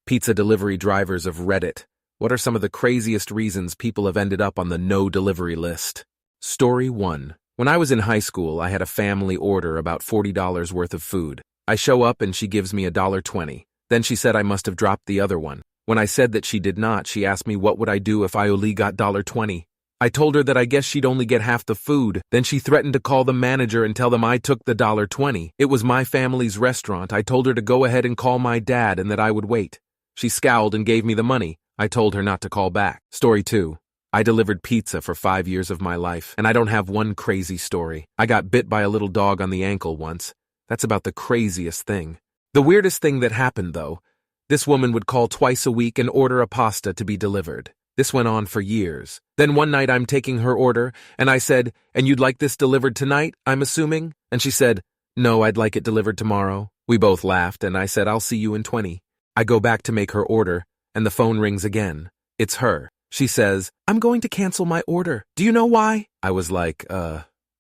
Pizza delivery drivers of Reddit. What are some of the craziest reasons people have ended up on the no delivery list? Story 1. When I was in high school, I had a family order about $40 worth of food. I show up and she gives me $1.20. Then she said I must have dropped the other one. When I said that she did not, she asked me what would I do if I only got $1.20. I told her that I guess she'd only get half the food. Then she threatened to call the manager and tell them I took the $1.20. It was my family's restaurant. I told her to go ahead and call my dad and that I would wait. She scowled and gave me the money. I told her not to call back. Story 2. I delivered pizza for 5 years of my life, and I don't have one crazy story. I got bit by a little dog on the ankle once. That's about the craziest thing. The weirdest thing that happened, though, this woman would call twice a week and order a pasta to be delivered. This went on for years. Then one night I'm taking her order, and I said, "And you'd like this delivered tonight, I'm assuming?" And she said, "No, I'd like it delivered tomorrow." We both laughed, and I said, "I'll see you in 20. I go back to make her order, and the phone rings again. It's her. She says, "I'm going to cancel my order. Do you know why?" I was like,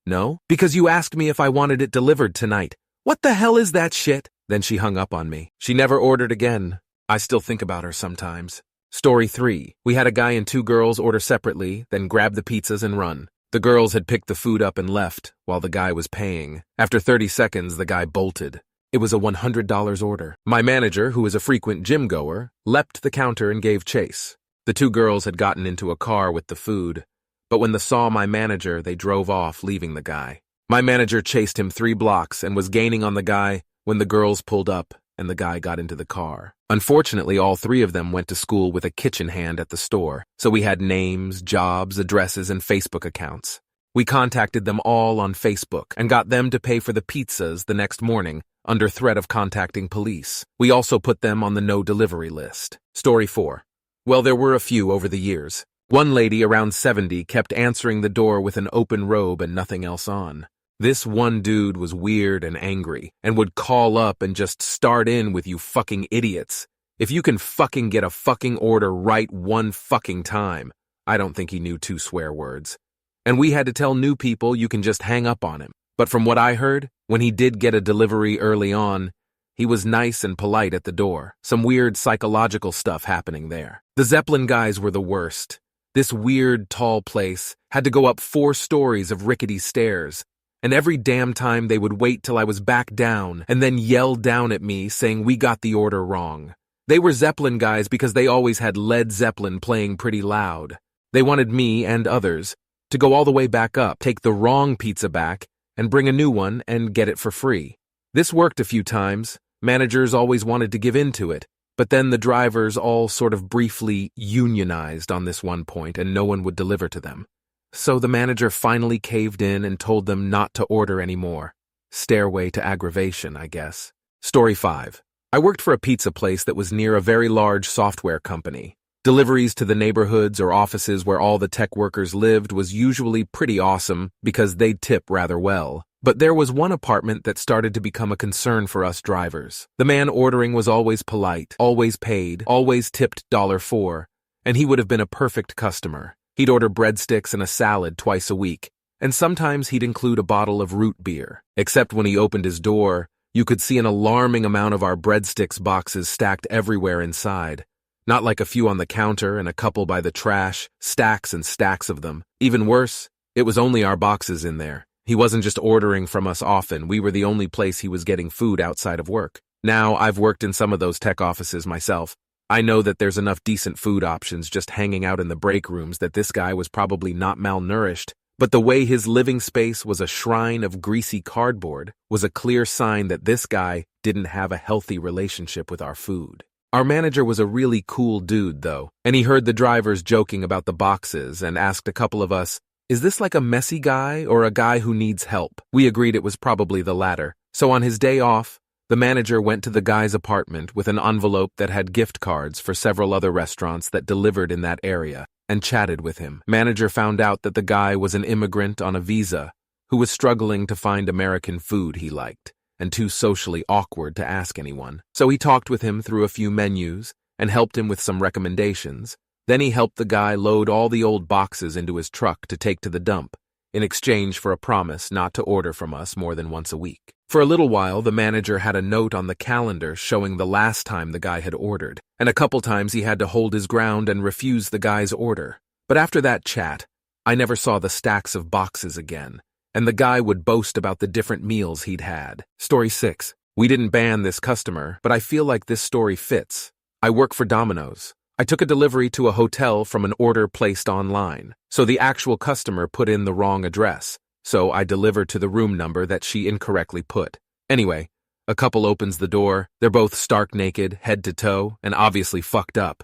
no? "Because you asked me if I wanted it delivered tonight." "What the hell is that shit?" Then she hung up on me. She never ordered again. I still think about her sometimes. Story 3. We had a guy and 2 girls order separately, then grab the pizzas and run. The girls had picked the food up and left, while the guy was paying. After 30 seconds, the guy bolted. It was a $100 order. My manager, who is a frequent gym goer, leapt the counter and gave chase. The 2 girls had gotten into a car with the food, but when they saw my manager, they drove off, leaving the guy. My manager chased him 3 blocks and was gaining on the guy when the girls pulled up and the guy got into the car. Unfortunately, all 3 of them went to school with a kitchen hand at the store, so we had names, jobs, addresses, and Facebook accounts. We contacted them all on Facebook and got them to pay for the pizzas the next morning under threat of contacting police. We also put them on the no delivery list. Story 4. Well, there were a few over the years. One lady around 70 kept answering the door with an open robe and nothing else on. This one dude was weird and angry and would call up and just start in with "you fucking idiots. If you can fucking get a fucking order right one fucking time." I don't think he knew 2 swear words. And we had to tell new people you can just hang up on him. But from what I heard, when he did get a delivery early on, he was nice and polite at the door. Some weird psychological stuff happening there. The Zeppelin guys were the worst. This weird, tall place had to go up 4 stories of rickety stairs, and every damn time they would wait till I was back down and then yell down at me saying we got the order wrong. They were Zeppelin guys because they always had Led Zeppelin playing pretty loud. They wanted me and others to go all the way back up, take the wrong pizza back, and bring a new one and get it for free. This worked a few times. Managers always wanted to give in to it, but then the drivers all sort of briefly unionized on this one point and no one would deliver to them. So the manager finally caved in and told them not to order anymore. Stairway to aggravation, I guess. Story 5. I worked for a pizza place that was near a very large software company. Deliveries to the neighborhoods or offices where all the tech workers lived was usually pretty awesome because they'd tip rather well. But there was one apartment that started to become a concern for us drivers. The man ordering was always polite, always paid, always tipped $4, and he would have been a perfect customer. He'd order breadsticks and a salad twice a week, and sometimes he'd include a bottle of root beer. Except when he opened his door, you could see an alarming amount of our breadsticks boxes stacked everywhere inside. Not like a few on the counter and a couple by the trash, stacks and stacks of them. Even worse, it was only our boxes in there. He wasn't just ordering from us often, we were the only place he was getting food outside of work. Now, I've worked in some of those tech offices myself. I know that there's enough decent food options just hanging out in the break rooms that this guy was probably not malnourished, but the way his living space was a shrine of greasy cardboard was a clear sign that this guy didn't have a healthy relationship with our food. Our manager was a really cool dude, though, and he heard the drivers joking about the boxes and asked a couple of us, "Is this like a messy guy or a guy who needs help?" We agreed it was probably the latter. So on his day off, the manager went to the guy's apartment with an envelope that had gift cards for several other restaurants that delivered in that area and chatted with him. Manager found out that the guy was an immigrant on a visa who was struggling to find American food he liked and too socially awkward to ask anyone. So he talked with him through a few menus and helped him with some recommendations. Then he helped the guy load all the old boxes into his truck to take to the dump. in exchange for a promise not to order from us more than once a week. For a little while, the manager had a note on the calendar showing the last time the guy had ordered, and a couple times he had to hold his ground and refuse the guy's order. But after that chat, I never saw the stacks of boxes again, and the guy would boast about the different meals he'd had. Story 6. We didn't ban this customer, but I feel like this story fits. I work for Domino's. I took a delivery to a hotel from an order placed online, so the actual customer put in the wrong address, so I delivered to the room number that she incorrectly put. Anyway, a couple opens the door. They're both stark naked, head to toe, and obviously fucked up.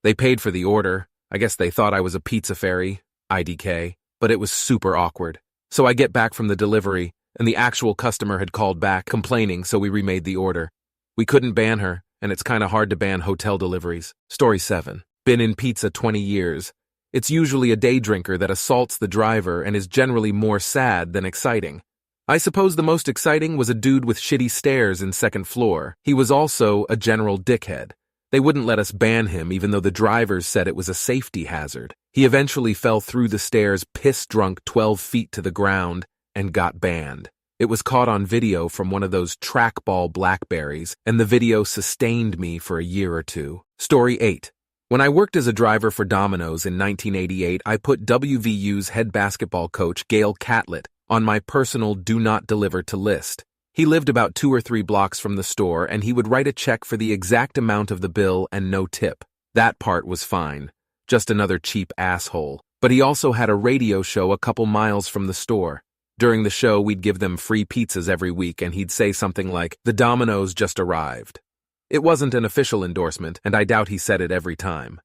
They paid for the order. I guess they thought I was a pizza fairy, IDK, but it was super awkward. So I get back from the delivery, and the actual customer had called back, complaining, so we remade the order. We couldn't ban her, and it's kinda hard to ban hotel deliveries. Story 7. Been in pizza 20 years. It's usually a day drinker that assaults the driver and is generally more sad than exciting. I suppose the most exciting was a dude with shitty stairs in second floor. He was also a general dickhead. They wouldn't let us ban him even though the drivers said it was a safety hazard. He eventually fell through the stairs piss-drunk 12 feet to the ground and got banned. It was caught on video from one of those trackball Blackberries, and the video sustained me for a year or two. Story 8. When I worked as a driver for Domino's in 1988, I put WVU's head basketball coach, Gail Catlett, on my personal do not deliver to list. He lived about 2 or 3 blocks from the store, and he would write a check for the exact amount of the bill and no tip. That part was fine. Just another cheap asshole. But he also had a radio show a couple miles from the store. During the show, we'd give them free pizzas every week, and he'd say something like, "The Domino's just arrived." It wasn't an official endorsement, and I doubt he said it every time.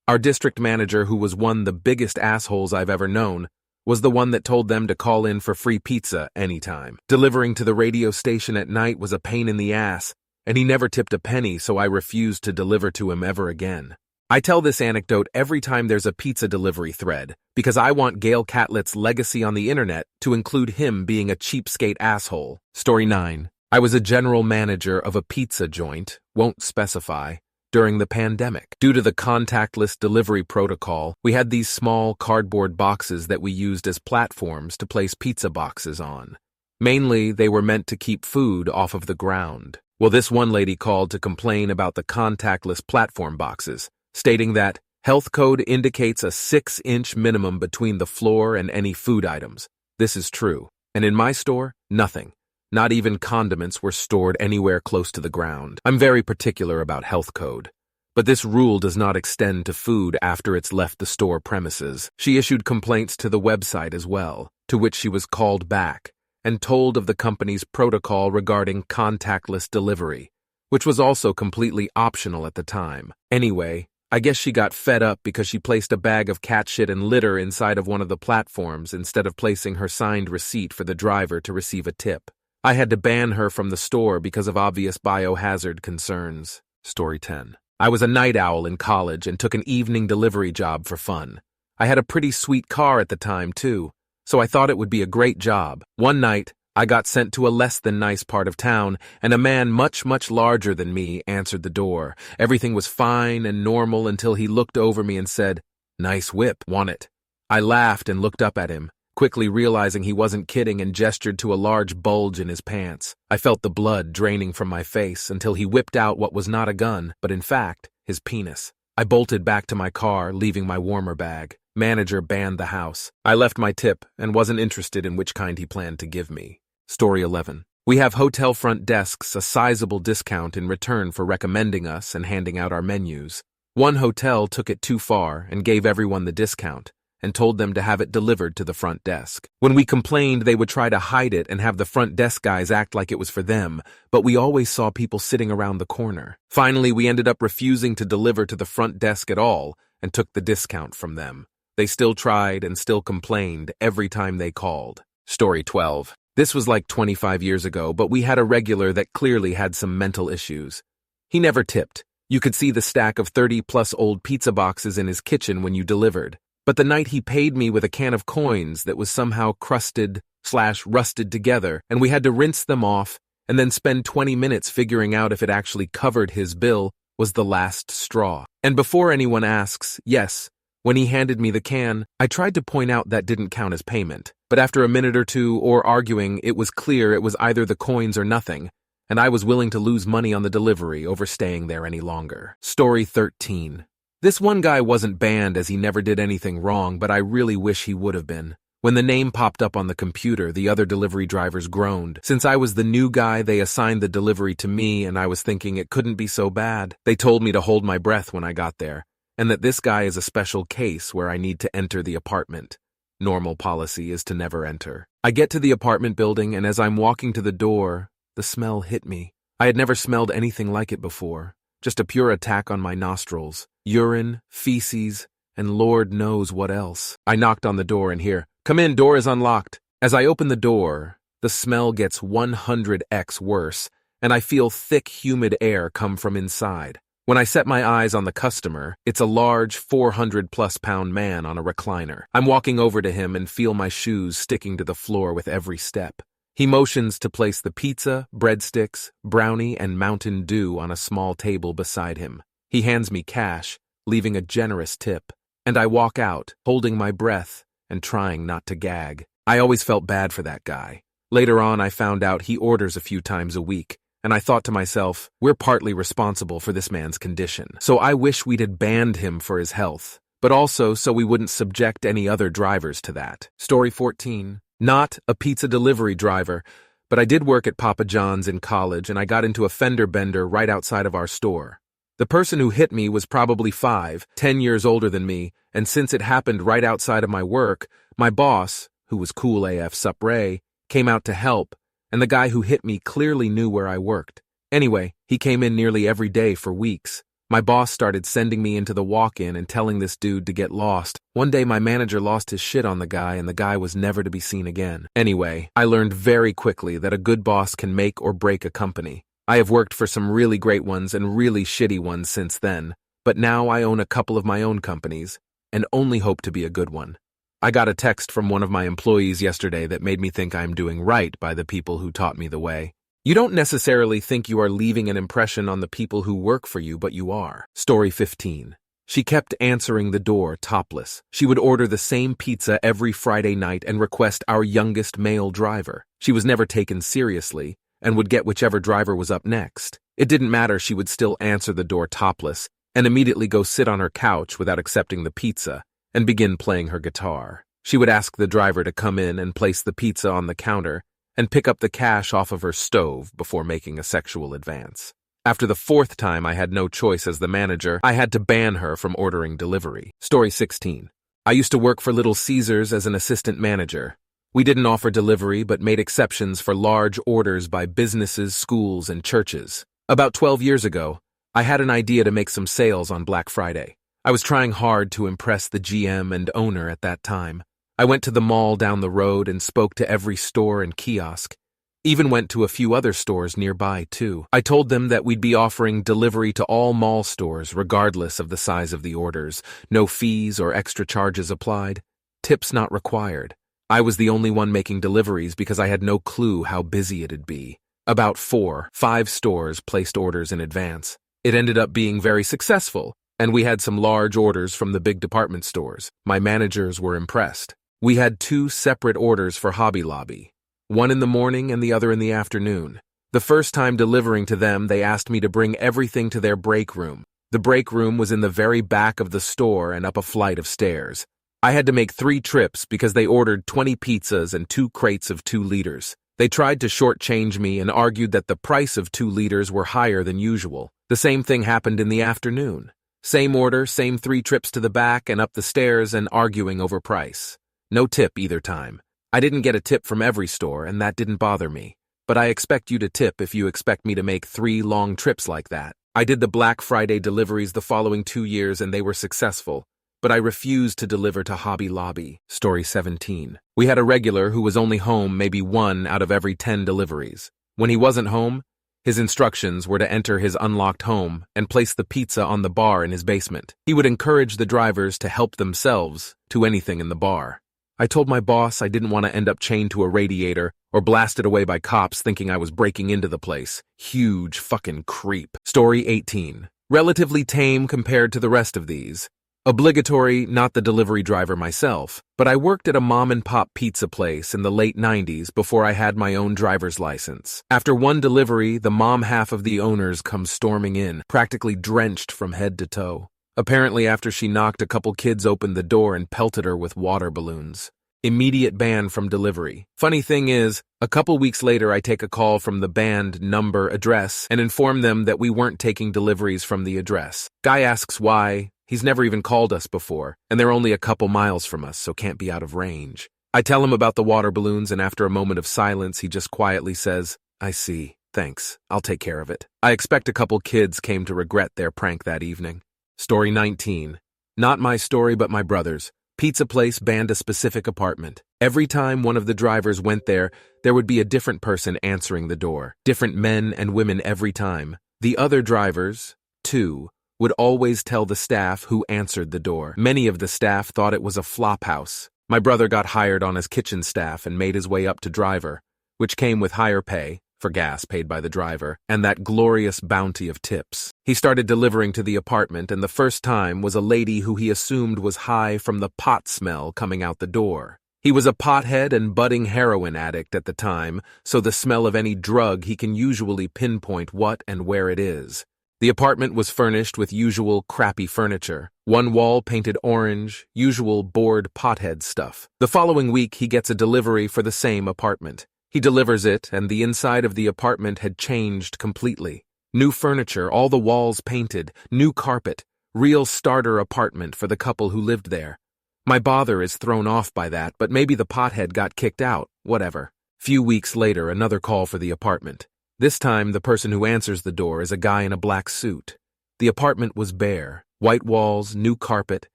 Our district manager, who was one of the biggest assholes I've ever known, was the one that told them to call in for free pizza anytime. Delivering to the radio station at night was a pain in the ass, and he never tipped a penny, so I refused to deliver to him ever again. I tell this anecdote every time there's a pizza delivery thread, because I want Gail Catlett's legacy on the internet to include him being a cheapskate asshole. Story 9. I was a general manager of a pizza joint, won't specify, during the pandemic. Due to the contactless delivery protocol, we had these small cardboard boxes that we used as platforms to place pizza boxes on. Mainly, they were meant to keep food off of the ground. Well, this one lady called to complain about the contactless platform boxes, stating that health code indicates a 6-inch minimum between the floor and any food items. This is true. And in my store, nothing. Not even condiments were stored anywhere close to the ground. I'm very particular about health code. But this rule does not extend to food after it's left the store premises. She issued complaints to the website as well, to which she was called back and told of the company's protocol regarding contactless delivery, which was also completely optional at the time. Anyway, I guess she got fed up because she placed a bag of cat shit and litter inside of one of the platforms instead of placing her signed receipt for the driver to receive a tip. I had to ban her from the store because of obvious biohazard concerns. Story 10. I was a night owl in college and took an evening delivery job for fun. I had a pretty sweet car at the time, too, so I thought it would be a great job. One night, I got sent to a less than nice part of town, and a man much, much larger than me answered the door. Everything was fine and normal until he looked over me and said, "Nice whip, want it?" I laughed and looked up at him, quickly realizing he wasn't kidding, and gestured to a large bulge in his pants. I felt the blood draining from my face until he whipped out what was not a gun, but in fact, his penis. I bolted back to my car, leaving my warmer bag. Manager banned the house. I left my tip and wasn't interested in which kind he planned to give me. Story 11. We have hotel front desks a sizable discount in return for recommending us and handing out our menus. One hotel took it too far and gave everyone the discount and told them to have it delivered to the front desk. When we complained, they would try to hide it and have the front desk guys act like it was for them, but we always saw people sitting around the corner. Finally, we ended up refusing to deliver to the front desk at all and took the discount from them. They still tried and still complained every time they called. Story 12. This was like 25 years ago, but we had a regular that clearly had some mental issues. He never tipped. You could see the stack of 30-plus old pizza boxes in his kitchen when you delivered. But the night he paid me with a can of coins that was somehow crusted/rusted together, and we had to rinse them off and then spend 20 minutes figuring out if it actually covered his bill, was the last straw. And before anyone asks, yes, When he handed me the can, I tried to point out that didn't count as payment. But after a minute or two or arguing, it was clear it was either the coins or nothing, and I was willing to lose money on the delivery over staying there any longer. Story 13. This one guy wasn't banned as he never did anything wrong, but I really wish he would have been. When the name popped up on the computer, the other delivery drivers groaned. Since I was the new guy, they assigned the delivery to me, and I was thinking it couldn't be so bad. They told me to hold my breath when I got there, and that this guy is a special case where I need to enter the apartment. Normal policy is to never enter. I get to the apartment building, and as I'm walking to the door, the smell hit me. I had never smelled anything like it before. Just a pure attack on my nostrils. Urine, feces, and Lord knows what else. I knocked on the door and hear, "Come in, door is unlocked." As I open the door, the smell gets 100x worse, and I feel thick, humid air come from inside. When I set my eyes on the customer, it's a large 400-plus-pound man on a recliner. I'm walking over to him and feel my shoes sticking to the floor with every step. He motions to place the pizza, breadsticks, brownie, and Mountain Dew on a small table beside him. He hands me cash, leaving a generous tip, and I walk out, holding my breath and trying not to gag. I always felt bad for that guy. Later on, I found out he orders a few times a week, and I thought to myself, we're partly responsible for this man's condition. So I wish we'd had banned him for his health, but also so we wouldn't subject any other drivers to that. Story 14. Not a pizza delivery driver, but I did work at Papa John's in college, and I got into a fender bender right outside of our store. The person who hit me was probably 10 years older than me, and since it happened right outside of my work, my boss, who was cool AF Sup Ray, came out to help, and the guy who hit me clearly knew where I worked. Anyway, he came in nearly every day for weeks. My boss started sending me into the walk-in and telling this dude to get lost. One day my manager lost his shit on the guy, and the guy was never to be seen again. Anyway, I learned very quickly that a good boss can make or break a company. I have worked for some really great ones and really shitty ones since then, but now I own a couple of my own companies, and only hope to be a good one. I got a text from one of my employees yesterday that made me think I'm doing right by the people who taught me the way. You don't necessarily think you are leaving an impression on the people who work for you, but you are. Story 15. She kept answering the door topless. She would order the same pizza every Friday night and request our youngest male driver. She was never taken seriously and would get whichever driver was up next. It didn't matter, she would still answer the door topless and immediately go sit on her couch without accepting the pizza and begin playing her guitar. She would ask the driver to come in and place the pizza on the counter and pick up the cash off of her stove before making a sexual advance. After the fourth time, I had no choice as the manager. I had to ban her from ordering delivery. Story 16. I used to work for Little Caesars as an assistant manager. We didn't offer delivery but made exceptions for large orders by businesses, schools, and churches. About 12 years ago, I had an idea to make some sales on Black Friday. I was trying hard to impress the GM and owner at that time. I went to the mall down the road and spoke to every store and kiosk. Even went to a few other stores nearby, too. I told them that we'd be offering delivery to all mall stores regardless of the size of the orders. No fees or extra charges applied. Tips not required. I was the only one making deliveries because I had no clue how busy it'd be. About 4-5 stores placed orders in advance. It ended up being very successful, and we had some large orders from the big department stores. My managers were impressed. We had 2 separate orders for Hobby Lobby, one in the morning and the other in the afternoon. The first time delivering to them, they asked me to bring everything to their break room. The break room was in the very back of the store and up a flight of stairs. I had to make 3 trips because they ordered 20 pizzas and 2 crates of 2 liters. They tried to shortchange me and argued that the price of 2 liters were higher than usual. The same thing happened in the afternoon. Same order, same 3 trips to the back and up the stairs and arguing over price. No tip either time. I didn't get a tip from every store, and that didn't bother me. But I expect you to tip if you expect me to make 3 long trips like that. I did the Black Friday deliveries the following 2 years, and they were successful. But I refused to deliver to Hobby Lobby. Story 17. We had a regular who was only home maybe 1 out of every 10 deliveries. When he wasn't home, his instructions were to enter his unlocked home and place the pizza on the bar in his basement. He would encourage the drivers to help themselves to anything in the bar. I told my boss I didn't want to end up chained to a radiator or blasted away by cops thinking I was breaking into the place. Huge fucking creep. Story 18. Relatively tame compared to the rest of these. Obligatory, not the delivery driver myself, but I worked at a mom-and-pop pizza place in the late 90s before I had my own driver's license. After one delivery, the mom half of the owners comes storming in, practically drenched from head to toe. Apparently after she knocked, a couple kids opened the door and pelted her with water balloons. Immediate ban from delivery. Funny thing is, a couple weeks later I take a call from the banned number address and inform them that we weren't taking deliveries from the address. Guy asks why. He's never even called us before, and they're only a couple miles from us, so can't be out of range. I tell him about the water balloons, and after a moment of silence, he just quietly says, "I see. Thanks. I'll take care of it." I expect a couple kids came to regret their prank that evening. Story 19. Not my story, but my brother's. Pizza place banned a specific apartment. Every time one of the drivers went there, there would be a different person answering the door. Different men and women every time. The other drivers, two, would always tell the staff who answered the door. Many of the staff thought it was a flop house. My brother got hired on as kitchen staff and made his way up to driver, which came with higher pay, for gas paid by the driver, and that glorious bounty of tips. He started delivering to the apartment, and the first time was a lady who he assumed was high from the pot smell coming out the door. He was a pothead and budding heroin addict at the time, so the smell of any drug he can usually pinpoint what and where it is. The apartment was furnished with usual crappy furniture. One wall painted orange, usual bored pothead stuff. The following week, he gets a delivery for the same apartment. He delivers it, and the inside of the apartment had changed completely. New furniture, all the walls painted, new carpet, real starter apartment for the couple who lived there. My father is thrown off by that, but maybe the pothead got kicked out, whatever. Few weeks later, another call for the apartment. This time, the person who answers the door is a guy in a black suit. The apartment was bare, white walls, new carpet,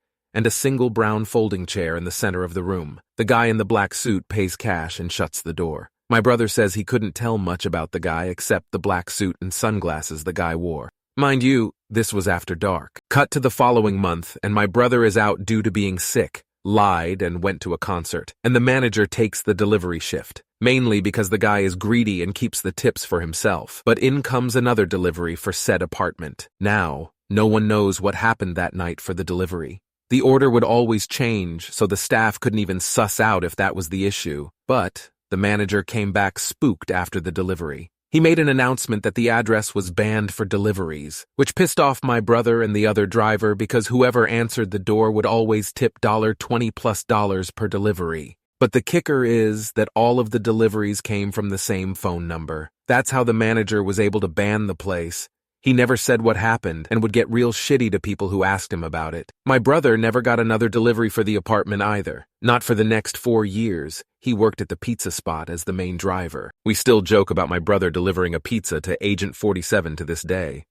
and a single brown folding chair in the center of the room. The guy in the black suit pays cash and shuts the door. My brother says he couldn't tell much about the guy except the black suit and sunglasses the guy wore. Mind you, this was after dark. Cut to the following month, and my brother is out due to being sick, lied, and went to a concert, and the manager takes the delivery shift. Mainly because the guy is greedy and keeps the tips for himself. But in comes another delivery for said apartment. Now, no one knows what happened that night for the delivery. The order would always change, so the staff couldn't even suss out if that was the issue. But the manager came back spooked after the delivery. He made an announcement that the address was banned for deliveries, which pissed off my brother and the other driver because whoever answered the door would always tip $20+ per delivery. But the kicker is that all of the deliveries came from the same phone number. That's how the manager was able to ban the place. He never said what happened and would get real shitty to people who asked him about it. My brother never got another delivery for the apartment either. Not for the next 4 years. He worked at the pizza spot as the main driver. We still joke about my brother delivering a pizza to Agent 47 to this day.